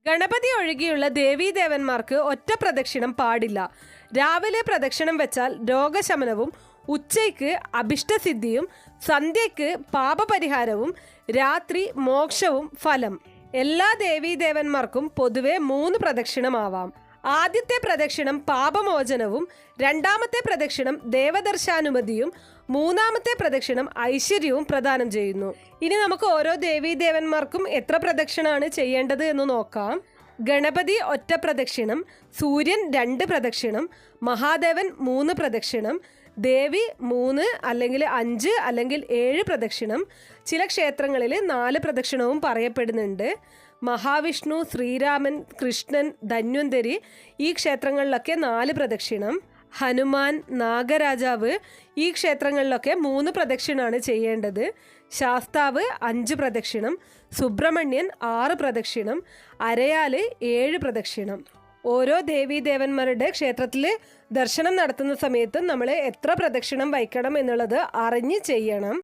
ഗണപതി ഒഴികെയുള്ള ദേവീദേവന്മാർക്ക് ഒറ്റ പ്രദക്ഷിണം പാടില്ല. രാവിലെ പ്രദക്ഷിണം വെച്ചാൽ രോഗശമനവും, ഉച്ചയ്ക്ക് അഭിഷ്ടസിദ്ധിയും, സന്ധ്യയ്ക്ക് പാപപരിഹാരവും, രാത്രി മോക്ഷവും ഫലം. എല്ലാ ദേവീദേവന്മാർക്കും പൊതുവെ 3 പ്രദക്ഷിണമാവാം. ആദ്യത്തെ പ്രദക്ഷിണം പാപമോചനവും, രണ്ടാമത്തെ പ്രദക്ഷിണം ദേവദർശാനുമതിയും, മൂന്നാമത്തെ പ്രദക്ഷിണം ഐശ്വര്യവും പ്രദാനം ചെയ്യുന്നു. ഇനി നമുക്ക് ഓരോ ദേവീദേവന്മാർക്കും എത്ര പ്രദക്ഷിണമാണ് ചെയ്യേണ്ടത് എന്ന് നോക്കാം. ഗണപതി ഒറ്റ പ്രദക്ഷിണം, സൂര്യൻ 2 പ്രദക്ഷിണം, മഹാദേവൻ 3 പ്രദക്ഷിണം, ദേവി 3 അല്ലെങ്കിൽ 5 അല്ലെങ്കിൽ 7 പ്രദക്ഷിണം. ചില ക്ഷേത്രങ്ങളിൽ 4 പ്രദക്ഷിണവും പറയപ്പെടുന്നുണ്ട്. മഹാവിഷ്ണു, ശ്രീരാമൻ, കൃഷ്ണൻ, ധന്വന്തരി ഈ ക്ഷേത്രങ്ങളിലൊക്കെ 4 പ്രദക്ഷിണം. ഹനുമാൻ, നാഗരാജാവ് ഈ ക്ഷേത്രങ്ങളിലൊക്കെ 3 പ്രദക്ഷിണമാണ് ചെയ്യേണ്ടത്. ശാസ്താവ് 5 പ്രദക്ഷിണം, സുബ്രഹ്മണ്യൻ 6 പ്രദക്ഷിണം, അരയാല് 7 പ്രദക്ഷിണം. ഓരോ ദേവീദേവന്മാരുടെ ക്ഷേത്രത്തിൽ ദർശനം നടത്തുന്ന സമയത്ത് നമ്മൾ എത്ര പ്രദക്ഷിണം വയ്ക്കണം എന്നുള്ളത് അറിഞ്ഞ് ചെയ്യണം.